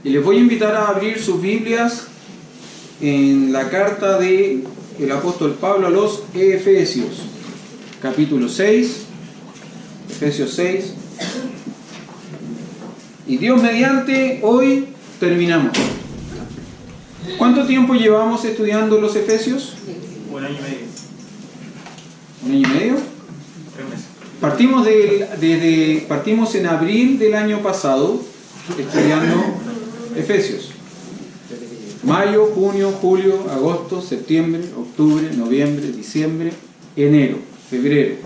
Y les voy a invitar a abrir sus Biblias en la carta del apóstol Pablo a los Efesios, capítulo 6, Efesios 6. Y Dios mediante, hoy terminamos. ¿Cuánto tiempo llevamos estudiando los Efesios? 1 año y medio. ¿1 año y medio? 3 meses. Partimos en abril del año pasado estudiando Efesios. Mayo, junio, julio, agosto, septiembre, octubre, noviembre, diciembre, enero, febrero,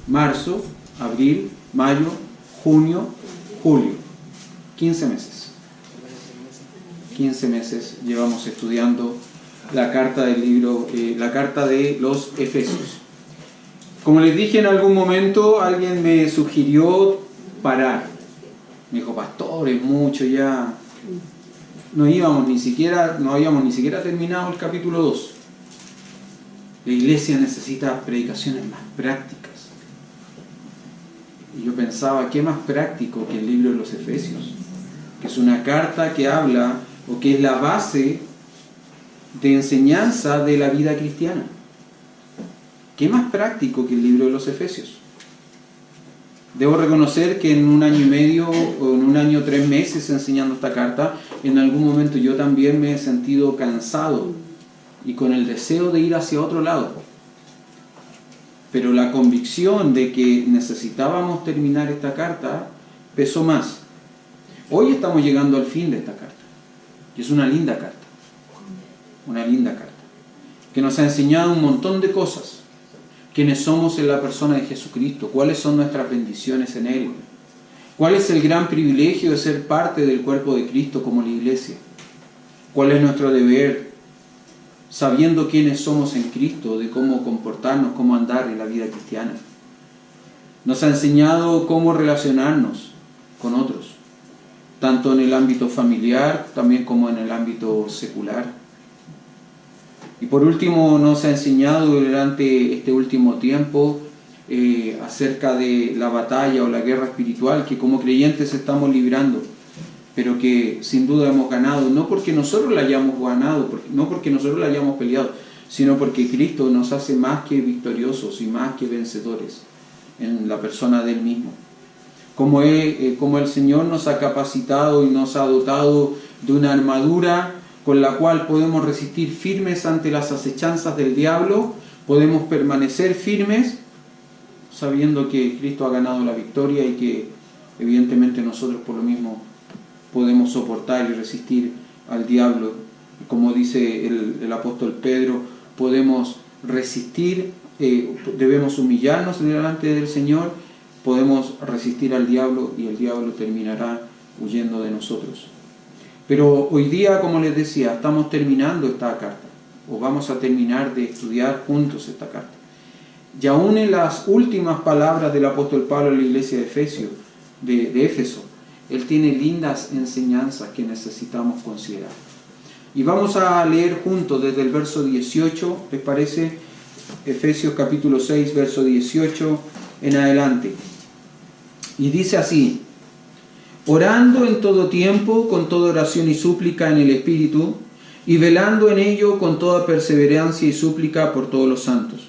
marzo, abril, mayo, junio, julio. 15 meses. 15 meses llevamos estudiando la carta del libro, la carta de los Efesios. Como les dije en algún momento, alguien me sugirió parar. Me dijo, pastor, es mucho ya. No habíamos ni siquiera terminado el capítulo 2. La iglesia necesita predicaciones más prácticas. Y yo pensaba, ¿qué más práctico que el libro de los Efesios? Que es una carta que habla, o que es la base de enseñanza de la vida cristiana. ¿Qué más práctico que el libro de los Efesios? Debo reconocer que en 1 año y medio o en 1 año 3 meses enseñando esta carta, en algún momento yo también me he sentido cansado y con el deseo de ir hacia otro lado. Pero la convicción de que necesitábamos terminar esta carta pesó más. Hoy estamos llegando al fin de esta carta, y es una linda carta. Una linda carta, que nos ha enseñado un montón de cosas. Quiénes somos en la persona de Jesucristo, cuáles son nuestras bendiciones en Él, cuál es el gran privilegio de ser parte del cuerpo de Cristo como la iglesia, cuál es nuestro deber, sabiendo quiénes somos en Cristo, de cómo comportarnos, cómo andar en la vida cristiana. Nos ha enseñado cómo relacionarnos con otros, tanto en el ámbito familiar, también como en el ámbito secular. Y por último, nos ha enseñado durante este último tiempo acerca de la batalla o la guerra espiritual que como creyentes estamos librando, pero que sin duda hemos ganado, no porque nosotros la hayamos ganado, no porque nosotros la hayamos peleado, sino porque Cristo nos hace más que victoriosos y más que vencedores en la persona de Él mismo. Como el Señor nos ha capacitado y nos ha dotado de una armadura con la cual podemos resistir firmes ante las acechanzas del diablo, podemos permanecer firmes sabiendo que Cristo ha ganado la victoria y que evidentemente nosotros por lo mismo podemos soportar y resistir al diablo. Como dice el apóstol Pedro, podemos resistir, debemos humillarnos delante del Señor, podemos resistir al diablo y el diablo terminará huyendo de nosotros. Pero hoy día, como les decía, estamos terminando esta carta, o vamos a terminar de estudiar juntos esta carta. Y aún en las últimas palabras del apóstol Pablo en la iglesia de Éfeso, él tiene lindas enseñanzas que necesitamos considerar. Y vamos a leer juntos desde el verso 18, ¿les parece? Efesios capítulo 6, verso 18 en adelante. Y dice así: orando en todo tiempo, con toda oración y súplica en el Espíritu, y velando en ello con toda perseverancia y súplica por todos los santos.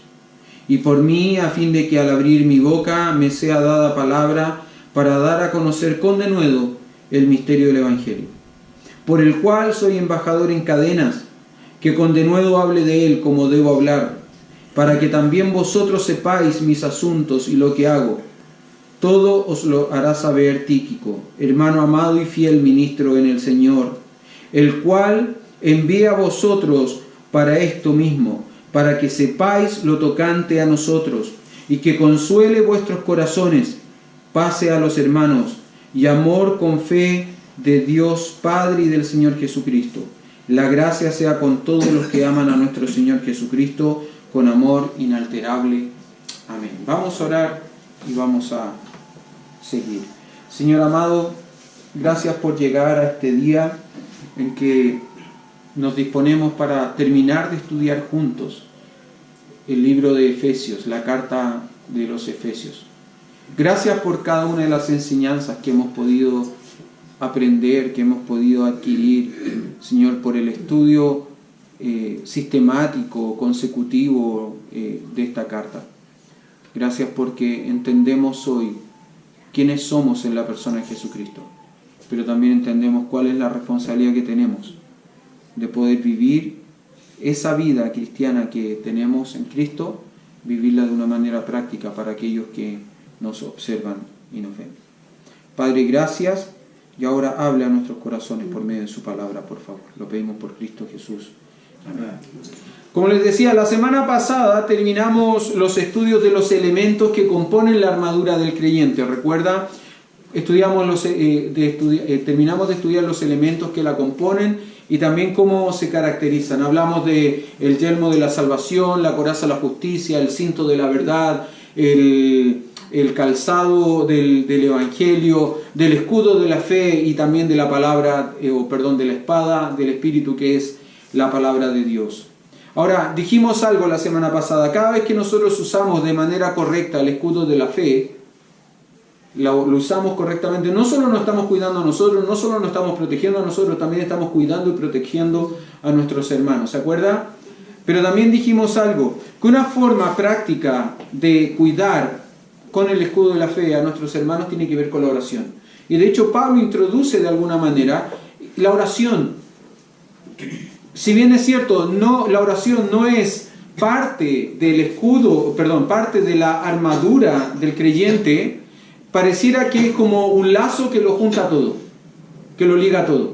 Y por mí, a fin de que al abrir mi boca me sea dada palabra para dar a conocer con denuedo el misterio del Evangelio, por el cual soy embajador en cadenas, que con denuedo hable de él como debo hablar, para que también vosotros sepáis mis asuntos y lo que hago. Todo os lo hará saber Tíquico, hermano amado y fiel ministro en el Señor, el cual envía a vosotros para esto mismo, para que sepáis lo tocante a nosotros, y que consuele vuestros corazones, pase a los hermanos, y amor con fe de Dios Padre y del Señor Jesucristo. La gracia sea con todos los que aman a nuestro Señor Jesucristo, con amor inalterable. Amén. Vamos a orar y vamos a seguir. Señor amado, gracias por llegar a este día en que nos disponemos para terminar de estudiar juntos el libro de Efesios, la carta de los Efesios. Gracias por cada una de las enseñanzas que hemos podido aprender, que hemos podido adquirir, Señor, por el estudio sistemático, consecutivo de esta carta. Gracias porque entendemos hoy quiénes somos en la persona de Jesucristo, pero también entendemos cuál es la responsabilidad que tenemos de poder vivir esa vida cristiana que tenemos en Cristo, vivirla de una manera práctica para aquellos que nos observan y nos ven. Padre, gracias, y ahora habla a nuestros corazones por medio de su palabra, por favor. Lo pedimos por Cristo Jesús. Amén. Como les decía, la semana pasada terminamos los estudios de los elementos que componen la armadura del creyente. ¿Recuerda? Terminamos de estudiar los elementos que la componen y también cómo se caracterizan. Hablamos de el yelmo de la salvación, la coraza de la justicia, el cinto de la verdad, el calzado del Evangelio, del escudo de la fe y también de la palabra, de la espada del Espíritu, que es la palabra de Dios. Ahora, dijimos algo la semana pasada. Cada vez que nosotros usamos de manera correcta el escudo de la fe, lo usamos correctamente, no solo nos estamos cuidando a nosotros, no solo nos estamos protegiendo a nosotros, también estamos cuidando y protegiendo a nuestros hermanos. ¿Se acuerda? Pero también dijimos algo, que una forma práctica de cuidar con el escudo de la fe a nuestros hermanos tiene que ver con la oración. Y de hecho Pablo introduce de alguna manera la oración. Si bien es cierto, la oración no es parte del escudo, parte de la armadura del creyente, pareciera que es como un lazo que lo junta todo, que lo liga todo.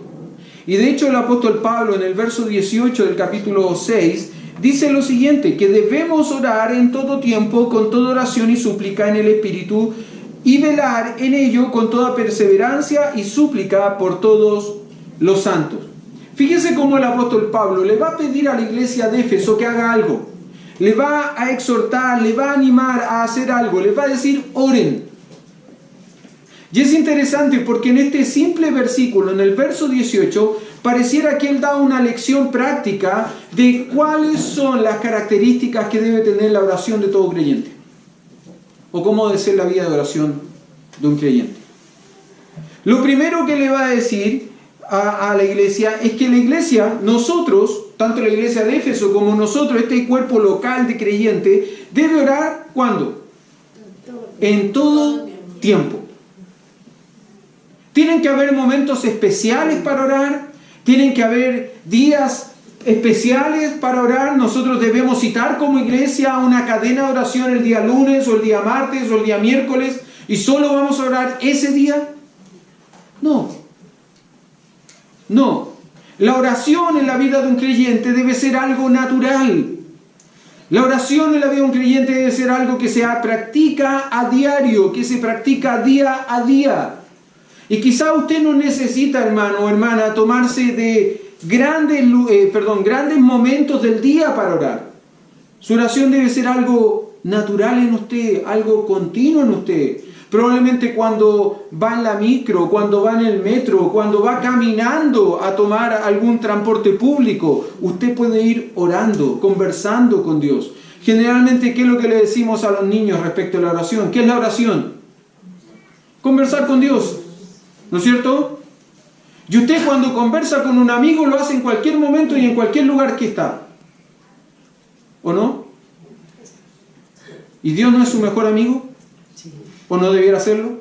Y de hecho el apóstol Pablo en el verso 18 del capítulo 6 dice lo siguiente, que debemos orar en todo tiempo con toda oración y súplica en el Espíritu y velar en ello con toda perseverancia y súplica por todos los santos. Fíjese cómo el apóstol Pablo le va a pedir a la iglesia de Éfeso que haga algo, le va a exhortar, le va a animar a hacer algo, le va a decir oren. Y es interesante porque en este simple versículo, en el verso 18, pareciera que él da una lección práctica de cuáles son las características que debe tener la oración de todo creyente. O cómo debe ser la vida de oración de un creyente. Lo primero que le va a decir a la iglesia es que la iglesia, nosotros, tanto la iglesia de Éfeso como nosotros, este cuerpo local de creyente, debe orar ¿cuándo? En todo tiempo. Tienen que haber momentos especiales para orar, tienen que haber días especiales para orar. Nosotros debemos citar como iglesia una cadena de oración el día lunes o el día martes o el día miércoles y solo vamos a orar ese día. No. La oración en la vida de un creyente debe ser algo natural. La oración en la vida de un creyente debe ser algo que se practica a diario, que se practica día a día. Y quizá usted no necesita, hermano o hermana, tomarse de grandes momentos del día para orar. Su oración debe ser algo natural en usted, algo continuo en usted. Probablemente cuando va en la micro, cuando va en el metro, cuando va caminando a tomar algún transporte público, usted puede ir orando, conversando con Dios. Generalmente, ¿qué es lo que le decimos a los niños respecto a la oración? ¿Qué es la oración? Conversar con Dios. ¿No es cierto? Y usted cuando conversa con un amigo lo hace en cualquier momento y en cualquier lugar que está. ¿O no? ¿Y Dios no es su mejor amigo? ¿O no debiera serlo?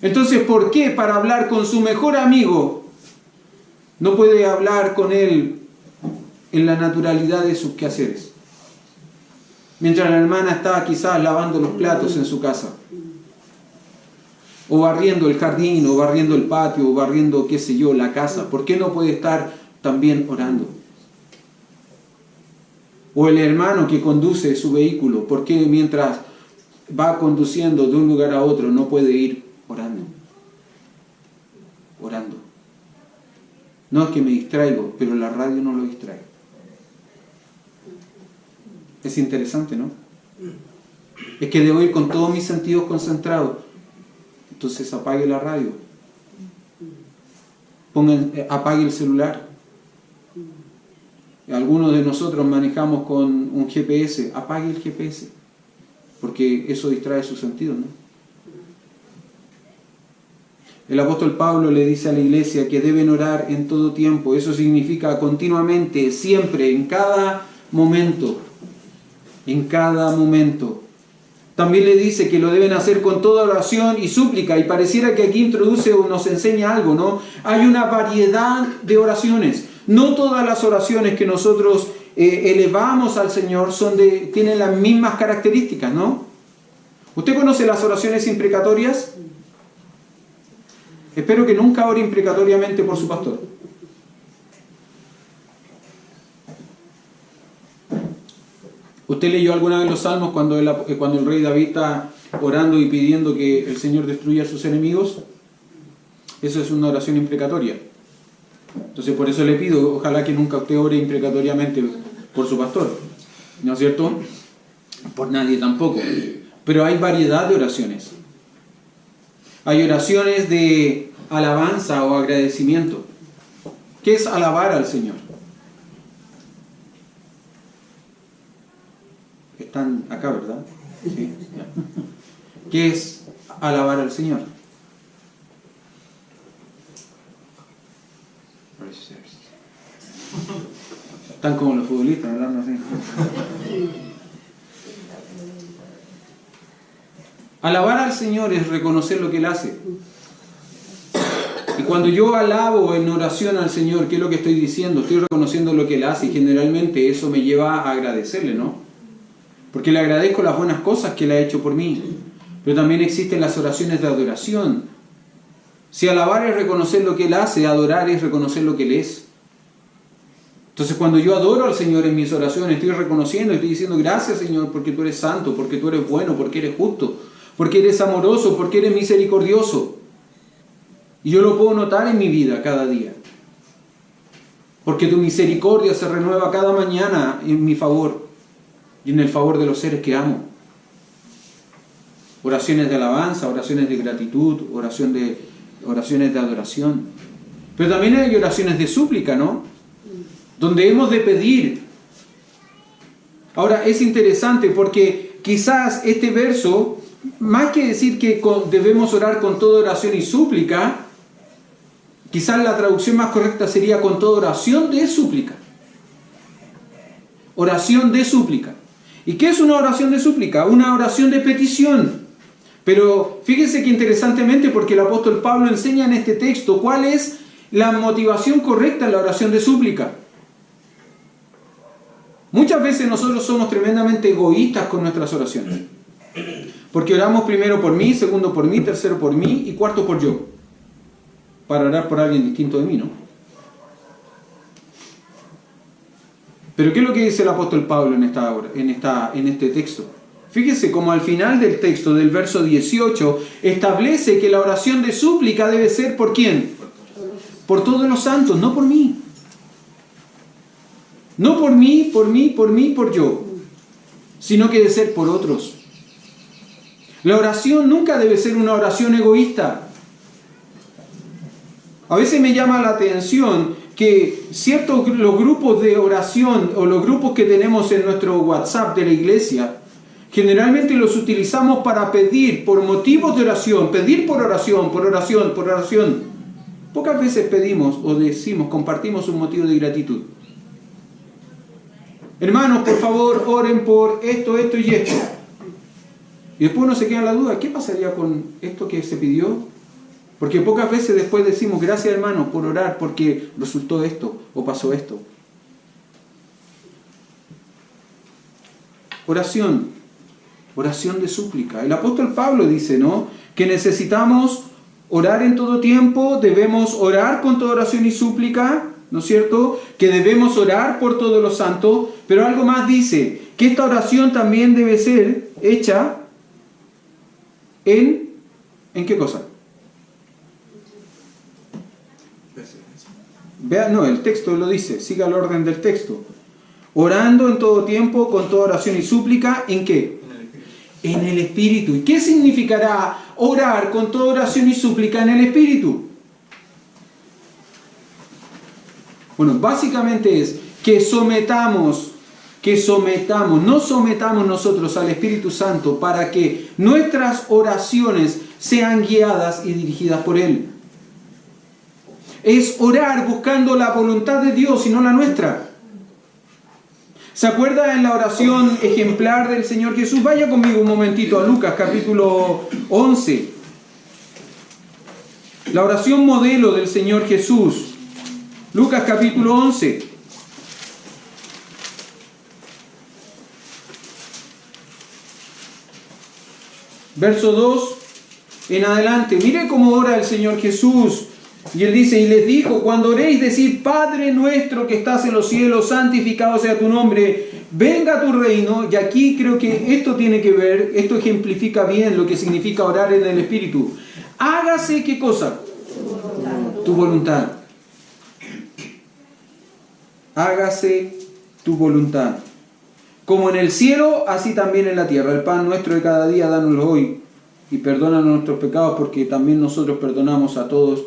Entonces, ¿por qué para hablar con su mejor amigo no puede hablar con él en la naturalidad de sus quehaceres? Mientras la hermana está quizás lavando los platos en su casa, o barriendo el jardín, o barriendo el patio, o barriendo, qué sé yo, la casa. ¿Por qué no puede estar también orando? O el hermano que conduce su vehículo, ¿por qué mientras va conduciendo de un lugar a otro no puede ir orando? Orando. No es que me distraigo, pero la radio no lo distrae. Es interesante, ¿no? Es que debo ir con todos mis sentidos concentrados. Entonces apague la radio. Apague el celular. Algunos de nosotros manejamos con un GPS. Apague el GPS. Porque eso distrae sus sentidos, ¿no? El apóstol Pablo le dice a la iglesia que deben orar en todo tiempo. Eso significa continuamente, siempre, en cada momento. En cada momento. También le dice que lo deben hacer con toda oración y súplica. Y pareciera que aquí introduce o nos enseña algo, ¿no? Hay una variedad de oraciones. No todas las oraciones que nosotros elevamos al Señor tienen las mismas características, ¿no? ¿Usted conoce las oraciones imprecatorias? Espero que nunca ore imprecatoriamente por su pastor. ¿Usted leyó alguna vez los salmos cuando el rey David está orando y pidiendo que el Señor destruya a sus enemigos? Eso es una oración imprecatoria. Entonces por eso le pido, ojalá que nunca usted ore imprecatoriamente por su pastor. ¿No es cierto? Por nadie tampoco. Pero hay variedad de oraciones. Hay oraciones de alabanza o agradecimiento. ¿Qué es alabar al Señor? Están acá, ¿verdad? Sí, ya. ¿Qué es alabar al Señor? Están como los futbolistas hablando así. Alabar al Señor es reconocer lo que Él hace. Y cuando yo alabo en oración al Señor, ¿qué es lo que estoy diciendo? Estoy reconociendo lo que Él hace y generalmente eso me lleva a agradecerle, ¿no? Porque le agradezco las buenas cosas que Él ha hecho por mí. Pero también existen las oraciones de adoración. Si alabar es reconocer lo que Él hace, adorar es reconocer lo que Él es. Entonces cuando yo adoro al Señor en mis oraciones, estoy reconociendo, estoy diciendo gracias Señor porque tú eres santo, porque tú eres bueno, porque eres justo, porque eres amoroso, porque eres misericordioso. Y yo lo puedo notar en mi vida cada día. Porque tu misericordia se renueva cada mañana en mi favor y en el favor de los seres que amo. Oraciones de alabanza, oraciones de gratitud, oraciones de adoración. Pero también hay oraciones de súplica, ¿no? Donde hemos de pedir. Ahora es interesante porque quizás este verso, más que decir que debemos orar con toda oración y súplica, quizás la traducción más correcta sería con toda oración de súplica. Oración de súplica. ¿Y qué es una oración de súplica? Una oración de petición. Pero fíjense que interesantemente, porque el apóstol Pablo enseña en este texto cuál es la motivación correcta en la oración de súplica. Muchas veces nosotros somos tremendamente egoístas con nuestras oraciones. Porque oramos primero por mí, segundo por mí, tercero por mí y cuarto por yo. Para orar por alguien distinto de mí, ¿no? Pero ¿qué es lo que dice el apóstol Pablo en este texto? Fíjese como al final del texto, del verso 18, establece que la oración de súplica debe ser ¿por quién? Por todos los santos, no por mí. No por mí, por yo, sino que debe ser por otros. La oración nunca debe ser una oración egoísta. A veces me llama la atención que los grupos de oración o los grupos que tenemos en nuestro WhatsApp de la iglesia, generalmente los utilizamos para pedir por motivos de oración, pedir por oración. Pocas veces pedimos o decimos, compartimos un motivo de gratitud. Hermanos, por favor, oren por esto y esto. Y después uno se queda en la duda, ¿qué pasaría con esto que se pidió? Porque pocas veces después decimos, gracias hermanos por orar porque resultó esto o pasó esto. Oración de súplica. El apóstol Pablo dice, ¿no?, que necesitamos orar en todo tiempo, debemos orar con toda oración y súplica, ¿no es cierto?, que debemos orar por todos los santos, pero algo más dice, que esta oración también debe ser hecha ¿en qué cosa? Vea, no, el texto lo dice, siga el orden del texto. Orando en todo tiempo, con toda oración y súplica, ¿en qué? En el Espíritu. ¿Y qué significará orar con toda oración y súplica en el Espíritu? Bueno, básicamente es que no sometamos nosotros al Espíritu Santo para que nuestras oraciones sean guiadas y dirigidas por Él. es orar buscando la voluntad de Dios y no la nuestra. ¿Se acuerda en la oración ejemplar del Señor Jesús? Vaya conmigo un momentito a Lucas capítulo 11. La oración modelo del Señor Jesús. Lucas capítulo 11. Verso 2 en adelante. Mire cómo ora el Señor Jesús. Y Él dice, y les dijo, cuando oréis, decid, Padre nuestro que estás en los cielos, santificado sea tu nombre, venga tu reino. Y aquí creo que esto tiene que ver, esto ejemplifica bien lo que significa orar en el Espíritu. Hágase, ¿qué cosa? Tu voluntad. Hágase tu voluntad. Como en el cielo, así también en la tierra. El pan nuestro de cada día, dánoslo hoy. Y perdónanos nuestros pecados, porque también nosotros perdonamos a todos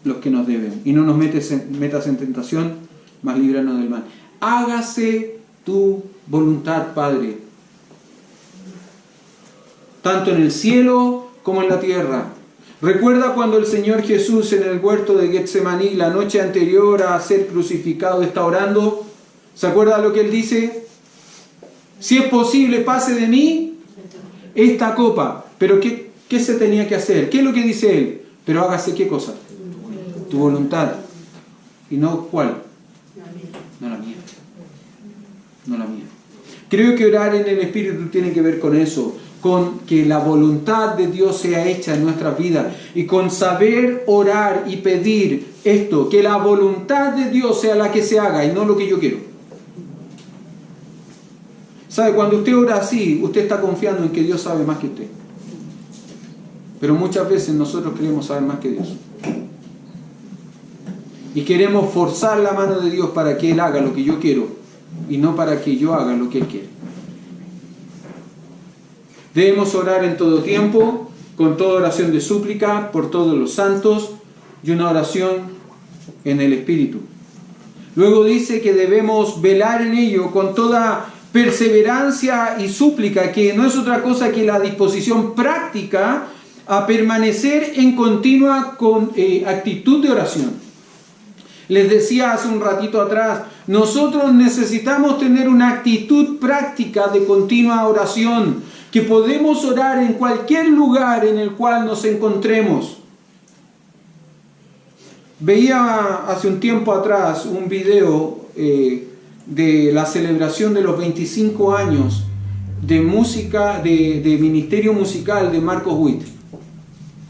los que nos deben. Y no nos metas en tentación, mas líbranos del mal. Hágase tu voluntad, Padre. Tanto en el cielo como en la tierra. Recuerda cuando el Señor Jesús en el huerto de Getsemaní, la noche anterior a ser crucificado, está orando. ¿Se acuerda lo que Él dice? Si es posible, pase de mí esta copa. Pero ¿qué se tenía que hacer? ¿Qué es lo que dice Él? Pero hágase, ¿qué cosa? Tu voluntad. ¿Y no cuál? No la mía. No la mía. Creo que orar en el Espíritu tiene que ver con eso, con que la voluntad de Dios sea hecha en nuestras vidas y con saber orar y pedir esto, que la voluntad de Dios sea la que se haga y no lo que yo quiero. ¿Sabe? Cuando usted ora así, usted está confiando en que Dios sabe más que usted. Pero muchas veces nosotros queremos saber más que Dios. Y queremos forzar la mano de Dios para que Él haga lo que yo quiero y no para que yo haga lo que Él quiere. Debemos orar en todo tiempo, con toda oración de súplica, por todos los santos y una oración en el Espíritu. Luego dice que debemos velar en ello con toda perseverancia y súplica, que no es otra cosa que la disposición práctica a permanecer en continua actitud de oración. Les decía hace un ratito atrás, nosotros necesitamos tener una actitud práctica de continua oración, que podemos orar en cualquier lugar en el cual nos encontremos. Veía hace un tiempo atrás un video de la celebración de los 25 años de música, de ministerio musical de Marcos Witt.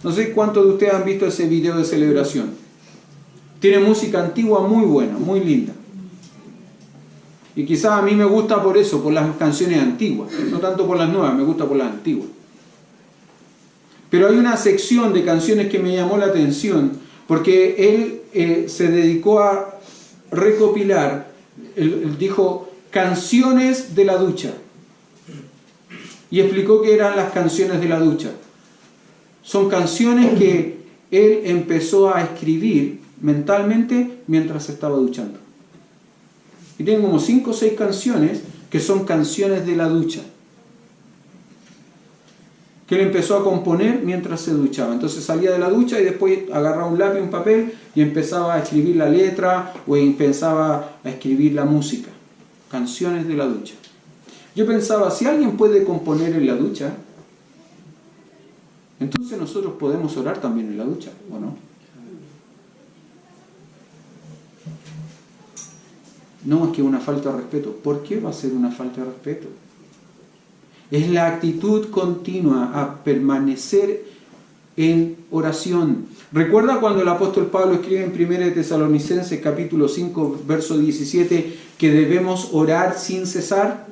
No sé cuántos de ustedes han visto ese video de celebración. Tiene música antigua muy buena, muy linda. Y quizás a mí me gusta por eso, por las canciones antiguas. No tanto por las nuevas, me gusta por las antiguas. Pero hay una sección de canciones que me llamó la atención, porque él se dedicó a recopilar, él dijo, canciones de la ducha. Y explicó que eran las canciones de la ducha. Son canciones que él empezó a escribir mentalmente mientras estaba duchando. Y tiene como 5 o 6 canciones que son canciones de la ducha, que él empezó a componer mientras se duchaba. Entonces salía de la ducha y después agarraba un lápiz, un papel y empezaba a escribir la letra o empezaba a escribir la música. Canciones de la ducha. Yo pensaba, si alguien puede componer en la ducha, entonces nosotros podemos orar también en la ducha, ¿o no? No, es que una falta de respeto. ¿Por qué va a ser una falta de respeto? Es la actitud continua a permanecer en oración. ¿Recuerda cuando el apóstol Pablo escribe en 1 Tesalonicenses capítulo 5, verso 17, que debemos orar sin cesar?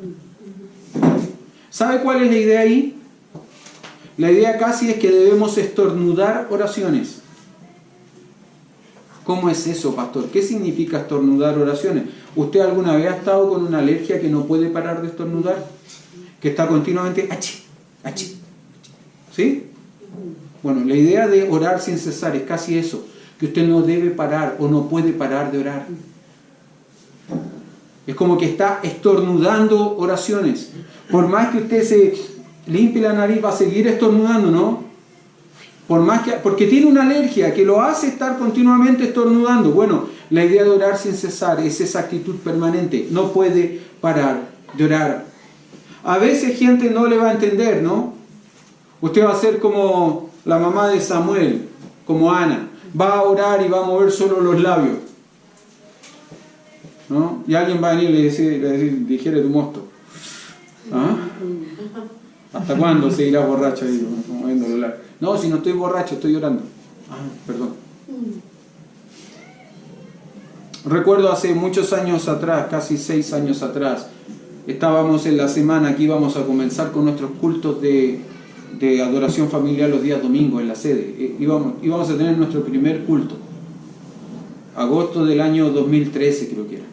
¿Sabe cuál es la idea ahí? La idea casi es que debemos estornudar oraciones. ¿Cómo es eso, pastor? ¿Qué significa estornudar oraciones? ¿Usted alguna vez ha estado con una alergia que no puede parar de estornudar? Que está continuamente achí, achí. ¿Sí? Bueno, la idea de orar sin cesar es casi eso, que usted no debe parar o no puede parar de orar. Es como que está estornudando oraciones. Por más que usted se limpie la nariz, va a seguir estornudando, ¿no? Porque tiene una alergia que lo hace estar continuamente estornudando. Bueno, la idea de orar sin cesar es esa actitud permanente. No puede parar de orar. A veces gente no le va a entender, ¿no? Usted va a ser como la mamá de Samuel, como Ana. Va a orar y va a mover solo los labios, ¿no? Y alguien va a venir y le decir, digiere tu mosto. ¿Ah? ¿Hasta cuándo seguirás borracho ahí, moviendo los labios? No, si no estoy borracho, estoy llorando. Ah, perdón. Recuerdo hace muchos años atrás, casi 6 años atrás, estábamos en la semana que íbamos a comenzar con nuestros cultos de adoración familiar los días domingos en la sede. Íbamos a tener nuestro primer culto. Agosto del año 2013 creo que era.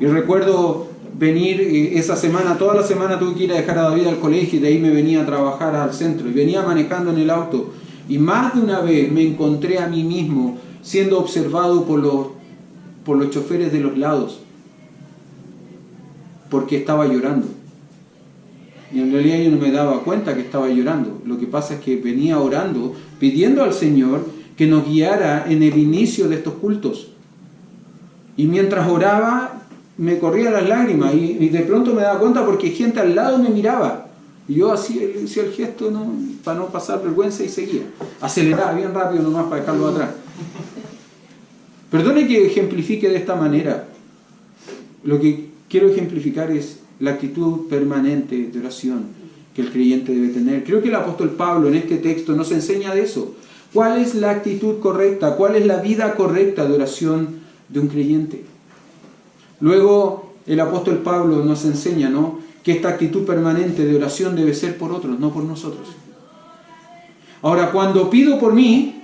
Y recuerdo venir esa semana, toda la semana tuve que ir a dejar a David al colegio y de ahí me venía a trabajar al centro y venía manejando en el auto y más de una vez me encontré a mí mismo siendo observado por los choferes de los lados porque estaba llorando y en realidad yo no me daba cuenta que estaba llorando. Lo que pasa es que venía orando pidiendo al Señor que nos guiara en el inicio de estos cultos y mientras oraba me corrían las lágrimas y de pronto me daba cuenta porque gente al lado me miraba y yo hacía el gesto, ¿no?, para no pasar vergüenza y seguía. Aceleraba bien rápido nomás para dejarlo atrás. Perdone que ejemplifique de esta manera. Lo que quiero ejemplificar es la actitud permanente de oración que el creyente debe tener. Creo que el apóstol Pablo en este texto nos enseña de eso. ¿Cuál es la actitud correcta? ¿Cuál es la vida correcta de oración de un creyente? Luego el apóstol Pablo nos enseña, ¿no?, que esta actitud permanente de oración debe ser por otros, no por nosotros. Ahora, cuando pido por mí,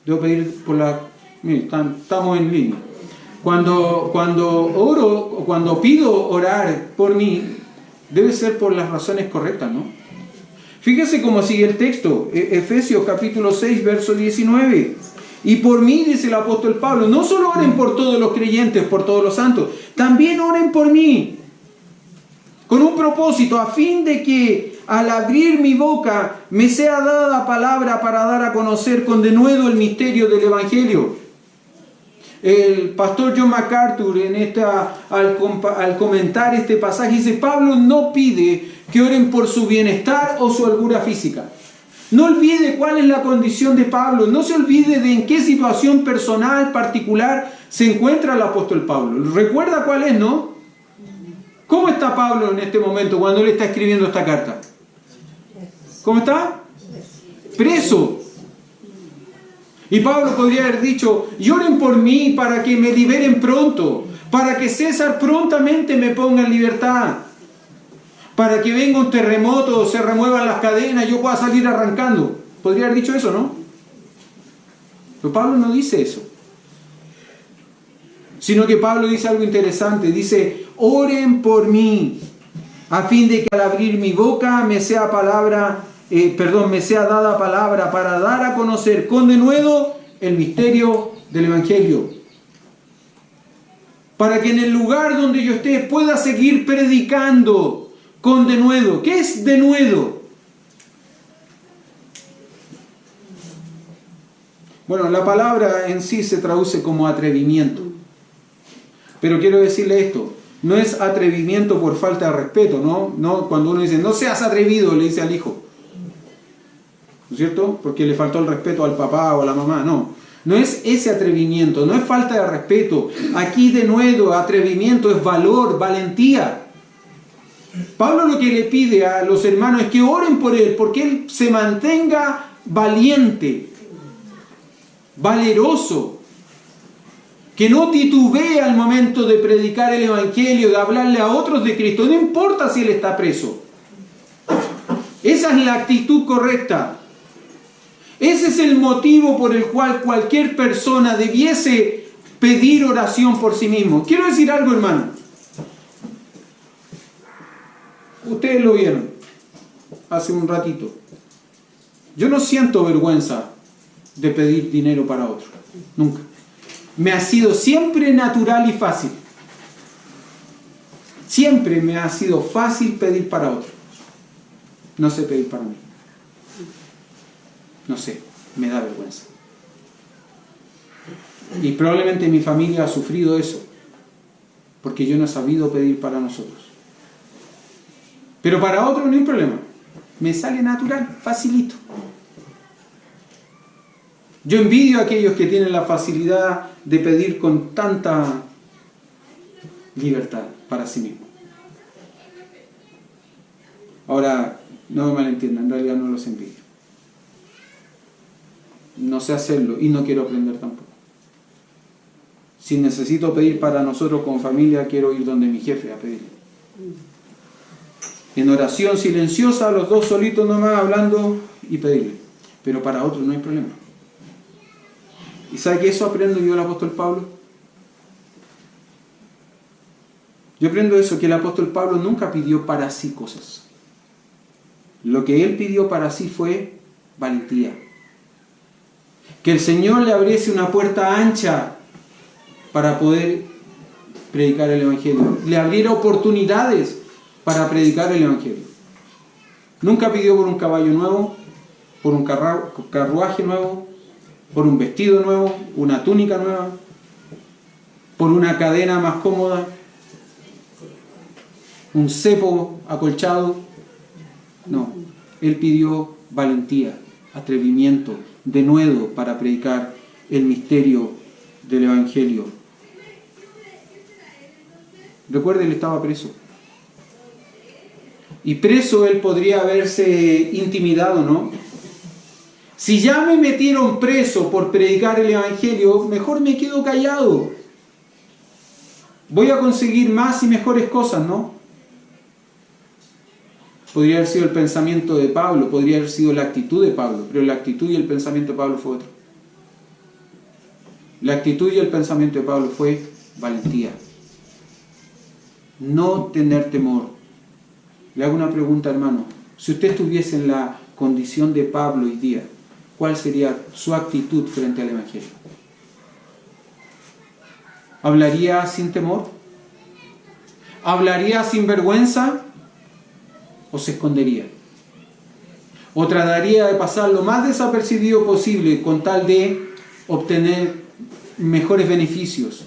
debo pedir por la... Miren, estamos en línea. Cuando oro o cuando pido orar por mí, debe ser por las razones correctas, ¿no? Fíjese cómo sigue el texto, Efesios capítulo 6, verso 19. Y por mí, dice el apóstol Pablo, no solo oren por todos los creyentes, por todos los santos, también oren por mí, con un propósito, a fin de que al abrir mi boca me sea dada palabra para dar a conocer con denuedo el misterio del Evangelio. El pastor John MacArthur al comentar este pasaje dice, Pablo no pide que oren por su bienestar o su holgura física. No olvide cuál es la condición de Pablo, no se olvide de en qué situación personal, particular se encuentra el apóstol Pablo. Recuerda cuál es, ¿no? ¿Cómo está Pablo en este momento cuando él está escribiendo esta carta? ¿Cómo está? Preso. Y Pablo podría haber dicho, lloren por mí para que me liberen pronto, para que César prontamente me ponga en libertad, para que venga un terremoto, se remuevan las cadenas y yo pueda salir arrancando. Podría haber dicho eso, ¿no? Pero Pablo no dice eso. Sino que Pablo dice algo interesante. Dice, oren por mí, a fin de que al abrir mi boca me sea dada palabra para dar a conocer con denuedo el misterio del Evangelio. Para que en el lugar donde yo esté pueda seguir predicando con denuedo. ¿Qué es denuedo? Bueno, la palabra en sí se traduce como atrevimiento. Pero quiero decirle esto, no es atrevimiento por falta de respeto, ¿no? No, cuando uno dice, no seas atrevido, le dice al hijo. ¿No es cierto? Porque le faltó el respeto al papá o a la mamá, no. No es ese atrevimiento, no es falta de respeto. Aquí denuedo, atrevimiento es valor, valentía. Pablo lo que le pide a los hermanos es que oren por él, porque él se mantenga valiente, valeroso, que no titubee al momento de predicar el Evangelio, de hablarle a otros de Cristo, no importa si él está preso. Esa es la actitud correcta. Ese es el motivo por el cual cualquier persona debiese pedir oración por sí mismo. Quiero decir algo, hermano. Ustedes lo vieron hace un ratito. Yo no siento vergüenza de pedir dinero para otro. Nunca. Me ha sido siempre natural y fácil. Siempre me ha sido fácil pedir para otro. No sé pedir para mí. No sé, me da vergüenza. Y probablemente mi familia ha sufrido eso, porque yo no he sabido pedir para nosotros. Pero para otros no hay problema. Me sale natural, facilito. Yo envidio a aquellos que tienen la facilidad de pedir con tanta libertad para sí mismos. Ahora, no me malentiendan, en realidad no los envidio. No sé hacerlo y no quiero aprender tampoco. Si necesito pedir para nosotros como familia, quiero ir donde mi jefe a pedir. En oración silenciosa, los dos solitos nomás hablando y pedirle. Pero para otros no hay problema. ¿Y sabe que eso aprendo yo del apóstol Pablo? Yo aprendo eso, que el apóstol Pablo nunca pidió para sí cosas. Lo que él pidió para sí fue valentía. Que el Señor le abriese una puerta ancha para poder predicar el Evangelio. Le abriera oportunidades para predicar el Evangelio. Nunca pidió por un caballo nuevo, por un carruaje nuevo, por un vestido nuevo, una túnica nueva, por una cadena más cómoda, un cepo acolchado. No, él pidió valentía, atrevimiento, denuedo para predicar el misterio del Evangelio. Recuerde, él estaba preso. Y preso él podría haberse intimidado, ¿no? Si ya me metieron preso por predicar el Evangelio, mejor me quedo callado. Voy a conseguir más y mejores cosas, ¿no? Podría haber sido el pensamiento de Pablo, podría haber sido la actitud de Pablo, pero la actitud y el pensamiento de Pablo fue otro. La actitud y el pensamiento de Pablo fue valentía. No tener temor. Le hago una pregunta, hermano. Si usted estuviese en la condición de Pablo hoy día, ¿cuál sería su actitud frente al Evangelio? ¿Hablaría sin temor? ¿Hablaría sin vergüenza? ¿O se escondería? ¿O trataría de pasar lo más desapercibido posible con tal de obtener mejores beneficios,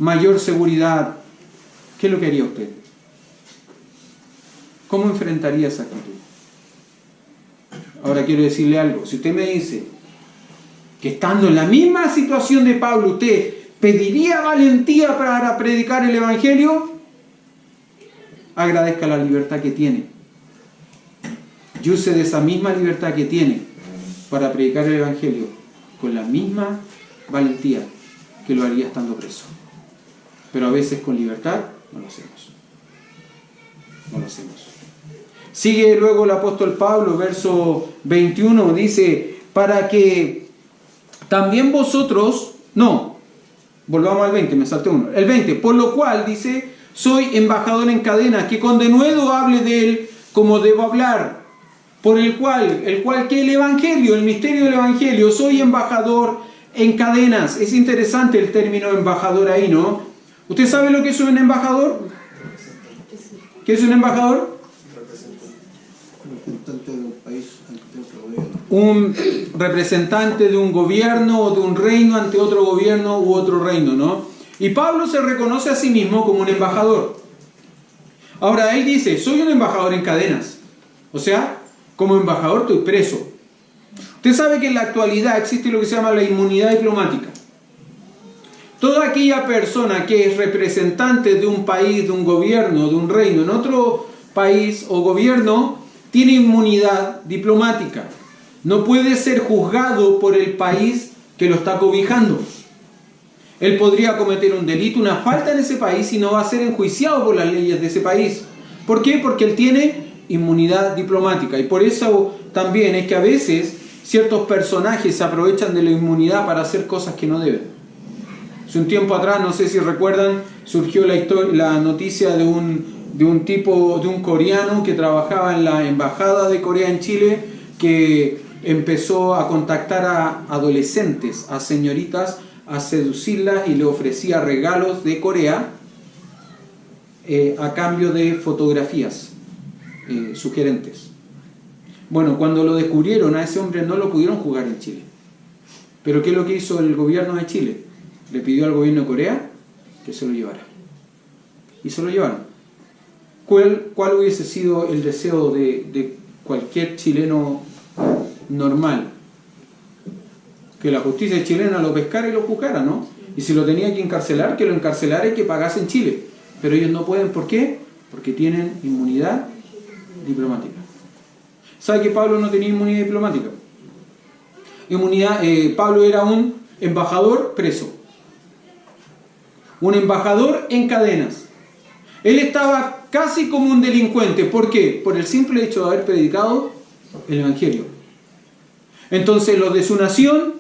mayor seguridad? ¿Qué es lo que haría usted? ¿Cómo enfrentaría esa actitud? Ahora quiero decirle algo. Si usted me dice que estando en la misma situación de Pablo, usted pediría valentía para predicar el Evangelio, agradezca la libertad que tiene. Y use de esa misma libertad que tiene para predicar el Evangelio con la misma valentía que lo haría estando preso. Pero a veces con libertad no lo hacemos. No lo hacemos. Sigue luego el apóstol Pablo, verso 21, dice, para que también vosotros, no, volvamos al 20, me salté uno, el 20, por lo cual, dice, soy embajador en cadenas, que con denuedo hable de él como debo hablar, por el cual que el Evangelio, el misterio del Evangelio, soy embajador en cadenas. Es interesante el término embajador ahí, ¿no? ¿Usted sabe lo que es un embajador? ¿Qué es un embajador? Representante de un país ante otro gobierno. Un representante de un gobierno o de un reino ante otro gobierno u otro reino, ¿no? Y Pablo se reconoce a sí mismo como un embajador. Ahora él dice, soy un embajador en cadenas. O sea, como embajador estoy preso. Usted sabe que en la actualidad existe lo que se llama la inmunidad diplomática. Toda aquella persona que es representante de un país, de un gobierno, de un reino, en otro país o gobierno, tiene inmunidad diplomática. No puede ser juzgado por el país que lo está cobijando. Él podría cometer un delito, una falta en ese país y no va a ser enjuiciado por las leyes de ese país. ¿Por qué? Porque él tiene inmunidad diplomática. Y por eso también es que a veces ciertos personajes se aprovechan de la inmunidad para hacer cosas que no deben. Hace un tiempo atrás, no sé si recuerdan, surgió la noticia de un coreano que trabajaba en la embajada de Corea en Chile, que empezó a contactar a adolescentes, a señoritas, a seducirlas y le ofrecía regalos de Corea a cambio de fotografías sugerentes. Bueno, cuando lo descubrieron a ese hombre no lo pudieron juzgar en Chile. Pero ¿qué es lo que hizo el gobierno de Chile? Le pidió al gobierno de Corea que se lo llevara. Y se lo llevaron. ¿Cuál hubiese sido el deseo de cualquier chileno normal? Que la justicia chilena lo pescara y lo juzgara, ¿no? Y si lo tenía que encarcelar, que lo encarcelara y que pagase en Chile. Pero ellos no pueden, ¿por qué? Porque tienen inmunidad diplomática. ¿Sabe que Pablo no tenía inmunidad diplomática? Pablo era un embajador preso. Un embajador en cadenas. Él estaba casi como un delincuente. ¿Por qué? Por el simple hecho de haber predicado el Evangelio. Entonces los de su nación,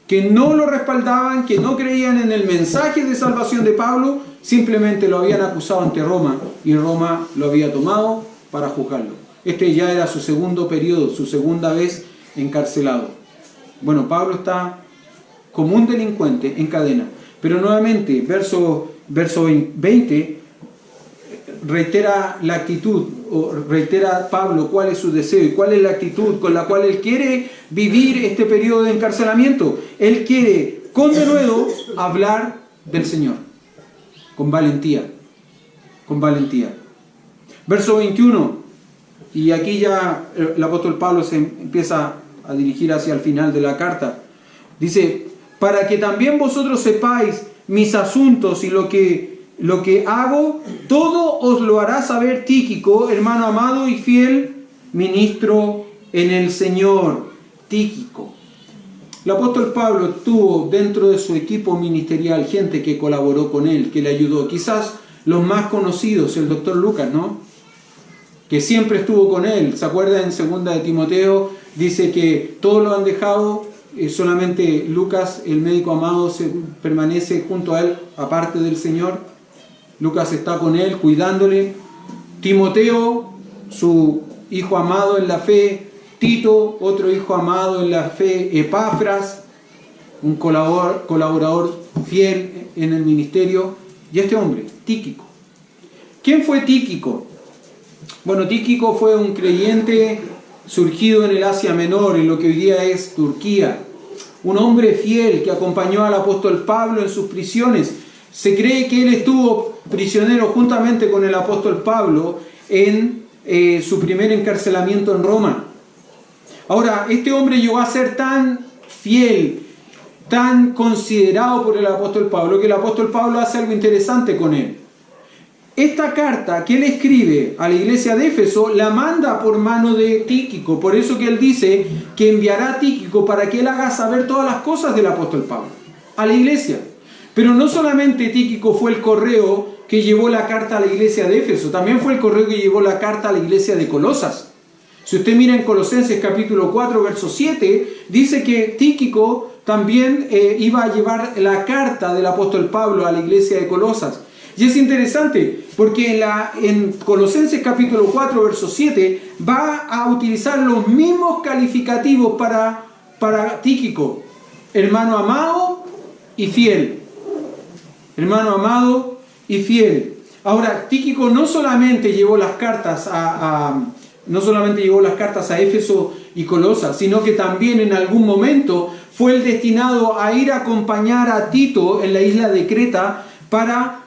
que no lo respaldaban, que no creían en el mensaje de salvación de Pablo, simplemente lo habían acusado ante Roma, y Roma lo había tomado para juzgarlo. Este ya era su segundo periodo, su segunda vez encarcelado. Bueno, Pablo está como un delincuente en cadena. Pero nuevamente, verso 20, reitera la actitud, o reitera Pablo cuál es su deseo y cuál es la actitud con la cual él quiere vivir este periodo de encarcelamiento. Él quiere con denuedo hablar del Señor, con valentía, con valentía. Verso 21, y aquí ya el apóstol Pablo se empieza a dirigir hacia el final de la carta. Dice: para que también vosotros sepáis mis asuntos y lo que hago, todo os lo hará saber Tíquico, hermano amado y fiel, ministro en el Señor. Tíquico. El apóstol Pablo tuvo dentro de su equipo ministerial gente que colaboró con él, que le ayudó. Quizás los más conocidos, el doctor Lucas, ¿no? Que siempre estuvo con él. ¿Se acuerda? En 2 de Timoteo dice que todos lo han dejado, solamente Lucas, el médico amado, permanece junto a él, aparte del Señor. Lucas está con él, cuidándole. Timoteo, su hijo amado en la fe. Tito, otro hijo amado en la fe. Epafras, un colaborador fiel en el ministerio. Y este hombre, Tíquico. ¿Quién fue Tíquico? Bueno, Tíquico fue un creyente surgido en el Asia Menor, en lo que hoy día es Turquía. Un hombre fiel que acompañó al apóstol Pablo en sus prisiones. Se cree que él estuvo prisionero juntamente con el apóstol Pablo en su primer encarcelamiento en Roma. Ahora, este hombre llegó a ser tan fiel, tan considerado por el apóstol Pablo, que el apóstol Pablo hace algo interesante con él. Esta carta que él escribe a la iglesia de Éfeso la manda por mano de Tíquico. Por eso que él dice que enviará a Tíquico para que él haga saber todas las cosas del apóstol Pablo a la iglesia. Pero no solamente Tíquico fue el correo que llevó la carta a la iglesia de Éfeso, también fue el correo que llevó la carta a la iglesia de Colosas. Si usted mira en Colosenses capítulo 4, verso 7, dice que Tíquico también iba a llevar la carta del apóstol Pablo a la iglesia de Colosas. Y es interesante porque en Colosenses capítulo 4, verso 7, va a utilizar los mismos calificativos para Tíquico: hermano amado y fiel. Hermano amado y fiel. Ahora, Tíquico no solamente llevó las cartas a Éfeso y Colosas, sino que también en algún momento fue el destinado a ir a acompañar a Tito en la isla de Creta para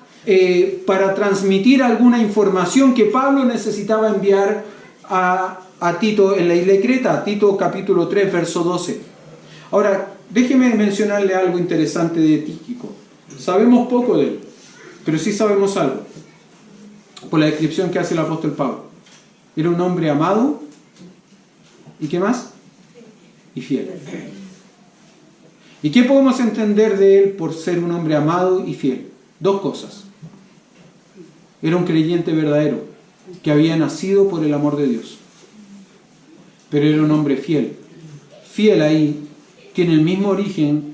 transmitir alguna información que Pablo necesitaba enviar a Tito en la isla de Creta. Tito capítulo 3, verso 12. Ahora, déjeme mencionarle algo interesante de Tíquico. Sabemos poco de él, pero sí sabemos algo, por la descripción que hace el apóstol Pablo. Era un hombre amado, ¿y qué más? Y fiel. ¿Y qué podemos entender de él por ser un hombre amado y fiel? Dos cosas. Era un creyente verdadero, que había nacido por el amor de Dios. Pero era un hombre fiel. Fiel ahí tiene el mismo origen,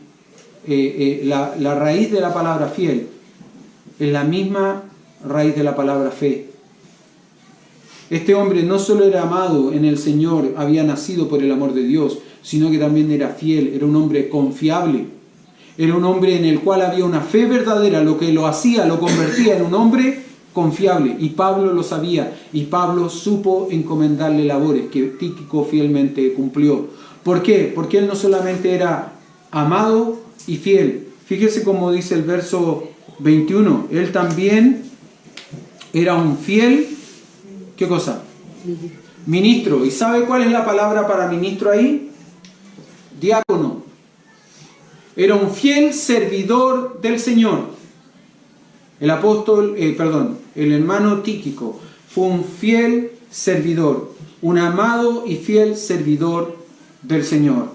la raíz de la palabra fiel es la misma raíz de la palabra fe. Este hombre no solo era amado en el Señor, había nacido por el amor de Dios, sino que también era fiel, era un hombre confiable. Era un hombre en el cual había una fe verdadera, lo que lo hacía, lo convertía en un hombre confiable, y Pablo lo sabía, y Pablo supo encomendarle labores que Tíquico fielmente cumplió. ¿Por qué? Porque él no solamente era amado y fiel. Fíjese cómo dice el verso 21, él también era un fiel, ¿qué cosa? Ministro. ¿Y sabe cuál es la palabra para ministro ahí? Diácono. Era un fiel servidor del Señor. El hermano Tíquico fue un fiel servidor, un amado y fiel servidor del Señor.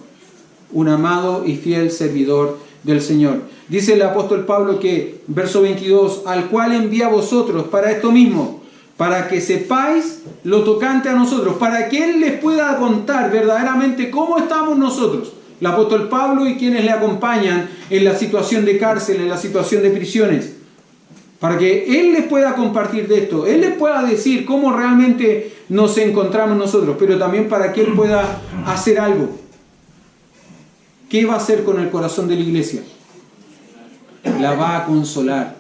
Un amado y fiel servidor del Señor. Dice el apóstol Pablo que, verso 22, al cual envía a vosotros para esto mismo, para que sepáis lo tocante a nosotros, para que Él les pueda contar verdaderamente cómo estamos nosotros, el apóstol Pablo y quienes le acompañan en la situación de cárcel, en la situación de prisiones. Para que Él les pueda compartir de esto, Él les pueda decir cómo realmente nos encontramos nosotros, pero también para que Él pueda hacer algo. ¿Qué va a hacer con el corazón de la iglesia? La va a consolar.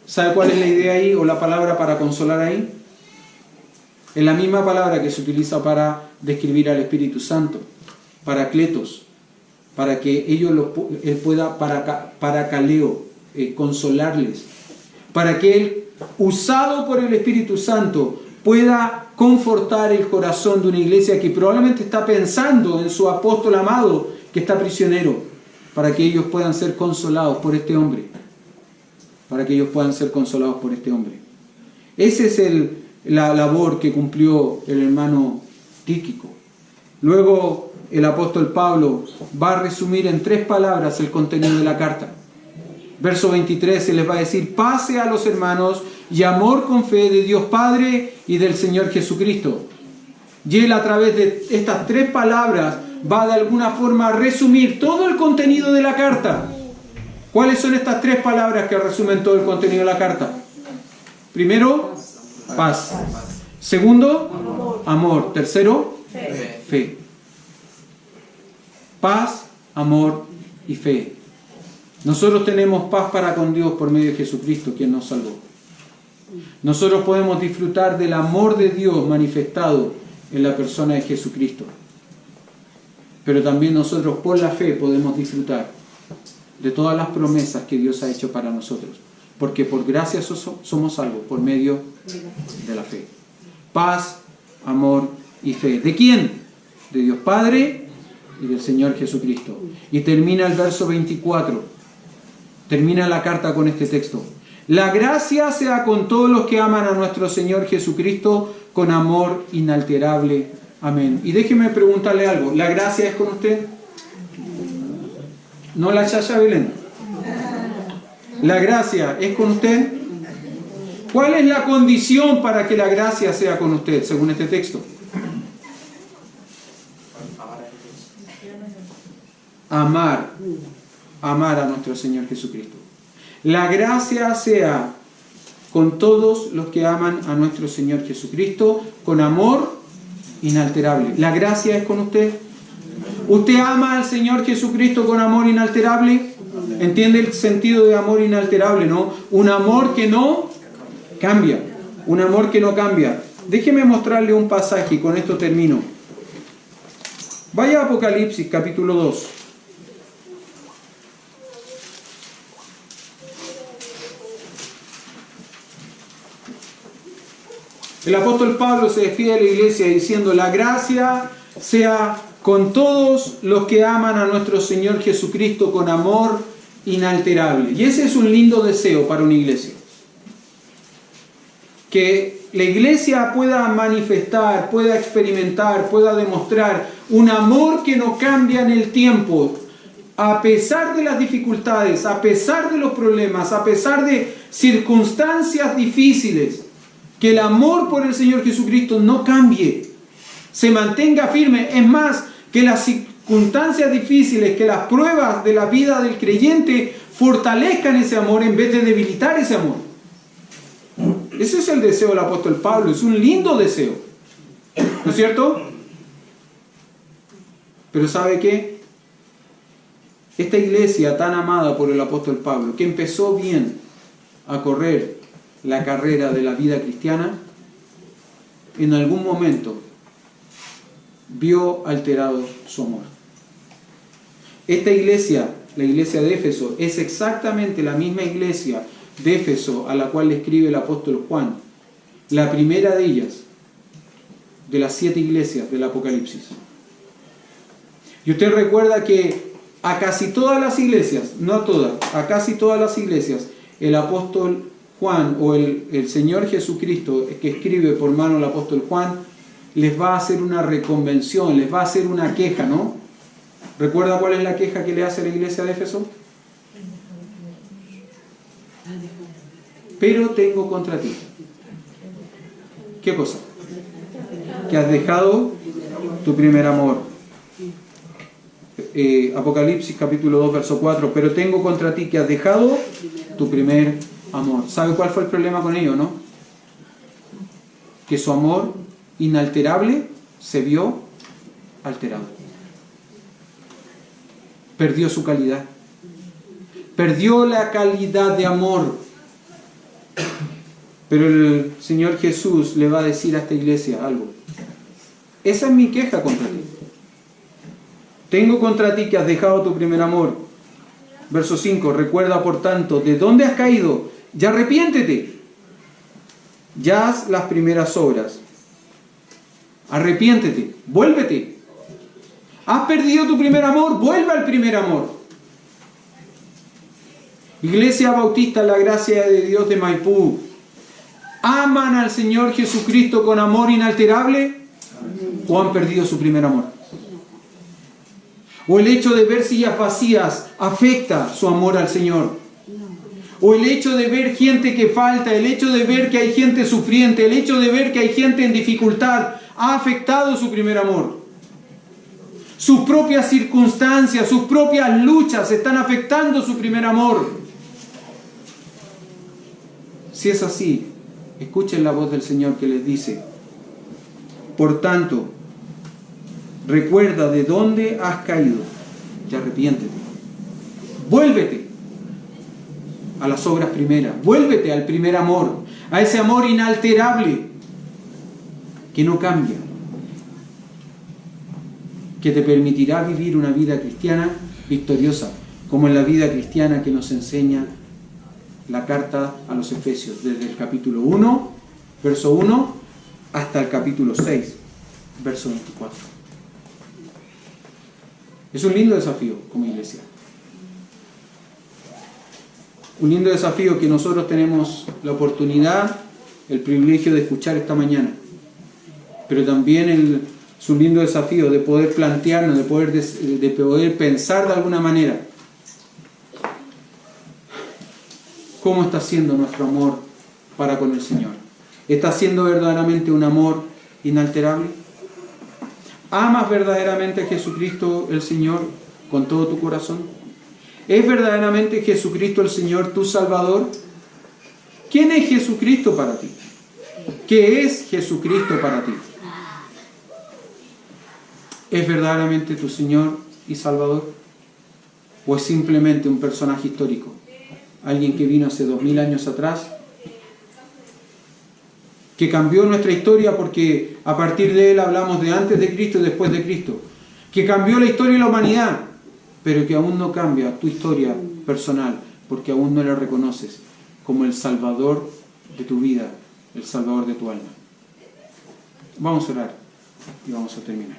¿Sabe cuál es la idea ahí o la palabra para consolar ahí? Es la misma palabra que se utiliza para describir al Espíritu Santo, Paracletos, para que Él pueda paracaleo, consolarles. Para que Él, usado por el Espíritu Santo, pueda confortar el corazón de una iglesia que probablemente está pensando en su apóstol amado que está prisionero, para que ellos puedan ser consolados por este hombre. Para que ellos puedan ser consolados por este hombre. Esa es la labor que cumplió el hermano Tíquico. Luego el apóstol Pablo va a resumir en 3 palabras el contenido de la carta. Verso 23 se les va a decir: pase a los hermanos y amor con fe de Dios Padre y del Señor Jesucristo. Y Él, a través de estas 3 palabras, va de alguna forma a resumir todo el contenido de la carta. ¿Cuáles son estas 3 palabras que resumen todo el contenido de la carta? Primero, paz. Segundo, amor. Tercero, fe. Paz, amor y fe. Nosotros tenemos paz para con Dios por medio de Jesucristo, quien nos salvó. Nosotros podemos disfrutar del amor de Dios manifestado en la persona de Jesucristo. Pero también nosotros por la fe podemos disfrutar de todas las promesas que Dios ha hecho para nosotros. Porque por gracia somos salvos, por medio de la fe. Paz, amor y fe. ¿De quién? De Dios Padre y del Señor Jesucristo. Y termina el verso 24. Termina la carta con este texto: la gracia sea con todos los que aman a nuestro Señor Jesucristo con amor inalterable. Amén. Y déjeme preguntarle algo: ¿la gracia es con usted? ¿No la Yaya Belén? ¿La gracia es con usted? ¿Cuál es la condición para que la gracia sea con usted, según este texto? Amar a nuestro Señor Jesucristo. La gracia sea con todos los que aman a nuestro Señor Jesucristo con amor inalterable. ¿La gracia es con usted? ¿Usted ama al Señor Jesucristo con amor inalterable? ¿Entiende el sentido de amor inalterable, no? Un amor que no cambia. Un amor que no cambia. Déjeme mostrarle un pasaje y con esto termino. Vaya a Apocalipsis capítulo 2. El apóstol Pablo se despide de la iglesia diciendo: la gracia sea con todos los que aman a nuestro Señor Jesucristo con amor inalterable. Y ese es un lindo deseo para una iglesia. Que la iglesia pueda manifestar, pueda experimentar, pueda demostrar un amor que no cambia en el tiempo. A pesar de las dificultades, a pesar de los problemas, a pesar de circunstancias difíciles, que el amor por el Señor Jesucristo no cambie, se mantenga firme. Es más, que las circunstancias difíciles, que las pruebas de la vida del creyente fortalezcan ese amor en vez de debilitar ese amor. Ese es el deseo del apóstol Pablo, es un lindo deseo, ¿no es cierto? Pero ¿sabe qué? Esta iglesia tan amada por el apóstol Pablo, que empezó bien a correr la carrera de la vida cristiana, en algún momento vio alterado su amor. Esta iglesia, la iglesia de Éfeso, es exactamente la misma iglesia de Éfeso a la cual le escribe el apóstol Juan, la primera de ellas, de las 7 iglesias del Apocalipsis. Y usted recuerda que a casi todas las iglesias, no a todas, a casi todas las iglesias, el apóstol Juan o el Señor Jesucristo, que escribe por mano del apóstol Juan, les va a hacer una reconvención, les va a hacer una queja, ¿no? ¿Recuerda cuál es la queja que le hace a la iglesia de Éfeso? Pero tengo contra ti. ¿Qué cosa? Que has dejado tu primer amor. Apocalipsis capítulo 2 verso 4. Pero tengo contra ti que has dejado tu primer amor. ¿Sabe cuál fue el problema con ello, no? Que su amor inalterable se vio alterado. Perdió su calidad. Perdió la calidad de amor. Pero el Señor Jesús le va a decir a esta iglesia algo. Esa es mi queja contra ti. Tengo contra ti que has dejado tu primer amor. Verso 5. Recuerda por tanto de dónde has caído. Ya arrepiéntete. Ya haz las primeras obras. Arrepiéntete. Vuélvete. Has perdido tu primer amor. Vuelve al primer amor. Iglesia Bautista La Gracia de Dios de Maipú. ¿Aman al Señor Jesucristo con amor inalterable? ¿O han perdido su primer amor? ¿O el hecho de ver sillas vacías afecta su amor al Señor? ¿O el hecho de ver gente que falta, el hecho de ver que hay gente sufriente, el hecho de ver que hay gente en dificultad, ha afectado su primer amor? Sus propias circunstancias, sus propias luchas están afectando su primer amor. Si es así, escuchen la voz del Señor que les dice: por tanto, recuerda de dónde has caído y arrepiéntete. Vuélvete a las obras primeras. Vuélvete al primer amor, a ese amor inalterable que no cambia, que te permitirá vivir una vida cristiana victoriosa, como en la vida cristiana que nos enseña la carta a los Efesios, desde el capítulo 1, verso 1, hasta el capítulo 6, verso 24. Es un lindo desafío como iglesia. Un lindo desafío que nosotros tenemos la oportunidad, el privilegio de escuchar esta mañana. Pero también es un lindo desafío de poder plantearnos, de poder pensar de alguna manera. ¿Cómo está siendo nuestro amor para con el Señor? ¿Está siendo verdaderamente un amor inalterable? ¿Amas verdaderamente a Jesucristo el Señor con todo tu corazón? ¿Es verdaderamente Jesucristo el Señor tu Salvador? ¿Quién es Jesucristo para ti? ¿Qué es Jesucristo para ti? ¿Es verdaderamente tu Señor y Salvador? ¿O es simplemente un personaje histórico? Alguien que vino hace 2000 años atrás, que cambió nuestra historia porque a partir de él hablamos de antes de Cristo y después de Cristo, que cambió la historia de la humanidad, pero que aún no cambia tu historia personal porque aún no le reconoces como el Salvador de tu vida, el Salvador de tu alma. Vamos a orar y vamos a terminar.